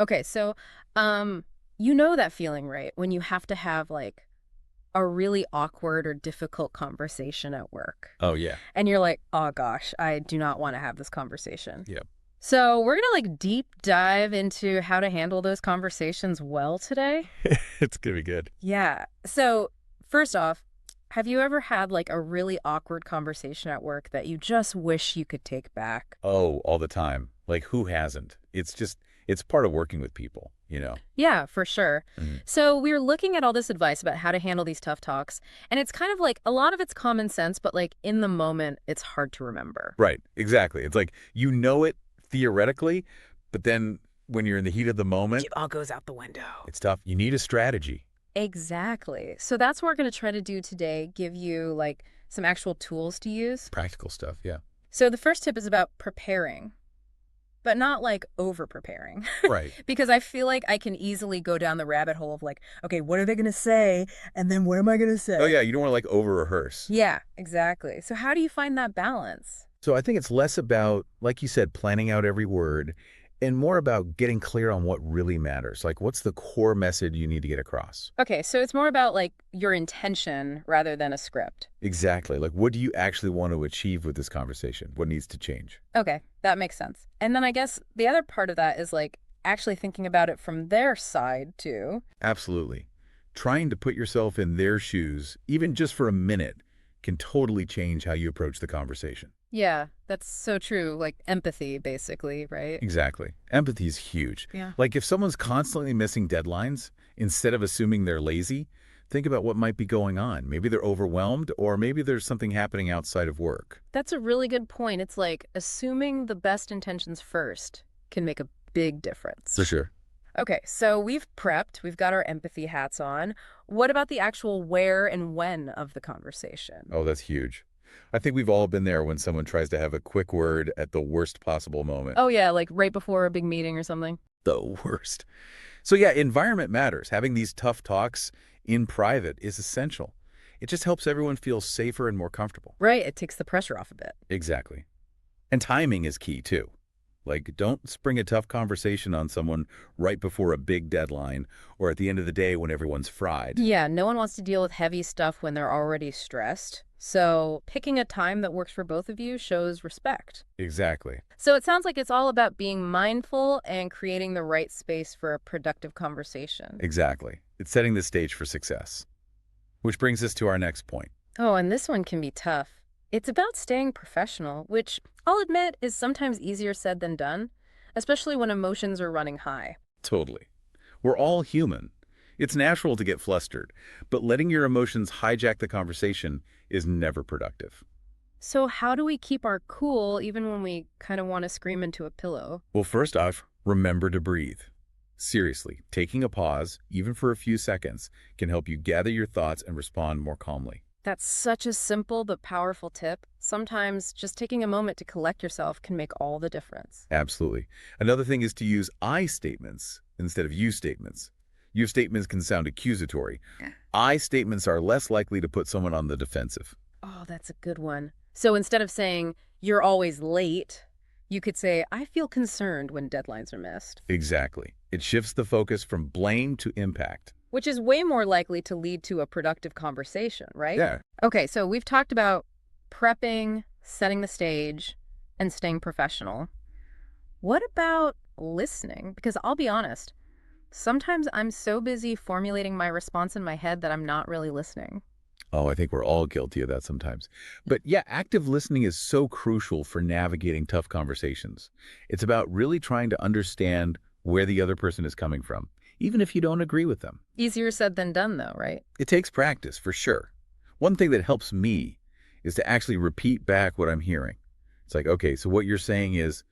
Okay, so you know that feeling, right? When you have to have like a really awkward or difficult conversation at work. Oh, yeah. And you're like, "Oh gosh, I do not want to have this conversation." Yeah. So, we're going to like deep dive into how to handle those conversations well today. It's gonna be good. Yeah. So, first off, have you ever had like a really awkward conversation at work that you just wish you could take back? Oh, all the time. Like, who hasn't? It's part of working with people, you know? Yeah, for sure. Mhm. So we're looking at all this advice about how to handle these tough talks, and it's kind of like a lot of it's common sense, but like in the moment, it's hard to remember. Right, exactly. It's like, you know it theoretically, but then when you're in the heat of the moment, It all goes out the window. it's tough. You need a strategy. Exactly. So that's what we're going to try to do today, give you like some actual tools to use. Practical stuff, yeah. So the first tip is about preparing, but not like over preparing. Right. Because I feel like I can easily go down the rabbit hole of like, okay, what are they going to say? And then what am I going to Oh, say? yeah, you don't wanna, like, over-rehearse. Yeah, exactly. So how do you find that balance? So I think it's less about, like you said, planning out every word and more about getting clear on what really matters. Like, what's the core message you need to get across? Okay, so it's more about like your intention rather than a script. Exactly. Like, what do you actually want to achieve with this conversation? What needs to change? Okay, that makes sense. And then I guess the other part of that is like actually thinking about it from their side too. Absolutely. Trying to put yourself in their shoes, even just for a minute, can totally change how you approach the conversation. Yeah, that's so true. Like empathy, basically, right? Exactly. Empathy is huge. Yeah. Like if someone's constantly missing deadlines, instead of assuming they're lazy, think about what might be going on. Maybe they're overwhelmed, or maybe there's something happening outside of work. That's a really good point. It's like assuming the best intentions first can make a big difference. For sure. Okay, so we've prepped, we've got our empathy hats on. What about the actual where and when of the conversation? Oh, that's huge. I think we've all been there when someone tries to have a quick word at the worst possible moment. Oh, yeah, like right before a big meeting or something. The worst. So yeah, environment matters. Having these tough talks in private is essential. It just helps everyone feel safer and more comfortable. Right, it takes the pressure off a bit. Exactly. And timing is key too. Like, don't spring a tough conversation on someone right before a big deadline or at the end of the day when everyone's fried. Yeah, no one wants to deal with heavy stuff when they're already stressed. So picking a time that works for both of you shows respect. Exactly. So it sounds like it's all about being mindful and creating the right space for a productive conversation. Exactly. It's setting the stage for success. Which brings us to our next point. Oh, and this one can be tough. It's about staying professional, which I'll admit is sometimes easier said than done, especially when emotions are running high. Totally. We're all human. It's natural to get flustered, but letting your emotions hijack the conversation is never productive. So, how do we keep our cool even when we kind of want to scream into a pillow? Well, first off, remember to breathe. Seriously, taking a pause, even for a few seconds, can help you gather your thoughts and respond more calmly. That's such a simple but powerful tip. Sometimes just taking a moment to collect yourself can make all the difference. Absolutely. Another thing is to use I statements instead of you statements. You statements can sound accusatory. I statements are less likely to put someone on the defensive. Oh, that's a good one. So instead of saying, you're always late, you could say, I feel concerned when deadlines are missed, Exactly. It shifts the focus from blame to impact. which is way more likely to lead to a productive conversation, right? Yeah. Okay, so we've talked about prepping, setting the stage, and staying professional. What about listening? Because I'll be honest, sometimes I'm so busy formulating my response in my head that I'm not really listening. Oh, I think we're all guilty of that sometimes. But yeah, active listening is so crucial for navigating tough conversations. It's about really trying to understand where the other person is coming from, even if you don't agree with them. Easier said than done, though, right? It takes practice, for sure. One thing that helps me is to actually repeat back what I'm hearing. It's like, okay, so what you're saying is,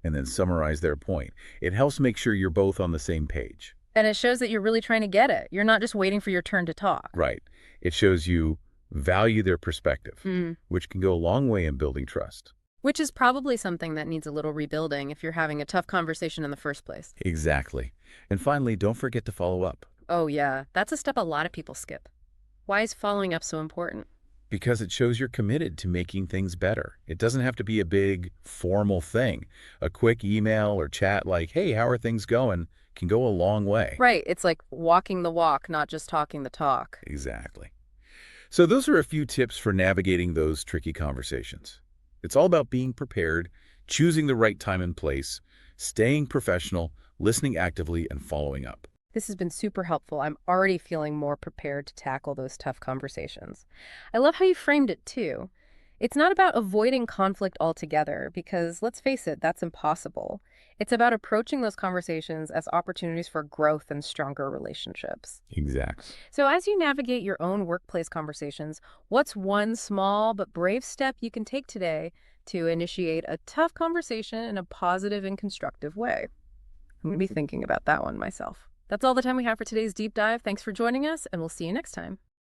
and then summarize their point. It helps make sure you're both on the same page. And it shows that you're really trying to get it. You're not just waiting for your turn to talk. Right. It shows you value their perspective, Mm. which can go a long way in building trust. Which is probably something that needs a little rebuilding if you're having a tough conversation in the first place. Exactly. And finally, don't forget to follow up. Oh, yeah. That's a step a lot of people skip. Why is following up so important? Because it shows you're committed to making things better. It doesn't have to be a big, formal thing. A quick email or chat like, hey, how are things going, can go a long way. Right. It's like walking the walk, not just talking the talk. Exactly. So those are a few tips for navigating those tricky conversations. It's all about being prepared, choosing the right time and place, staying professional, listening actively, and following up. This has been super helpful. I'm already feeling more prepared to tackle those tough conversations. I love how you framed it, too. It's not about avoiding conflict altogether, because let's face it, that's impossible. It's about approaching those conversations as opportunities for growth and stronger relationships. Exactly. So, as you navigate your own workplace conversations, what's one small but brave step you can take today to initiate a tough conversation in a positive and constructive way? I'm going to be thinking about that one myself. That's all the time we have for today's deep dive. Thanks for joining us, and we'll see you next time.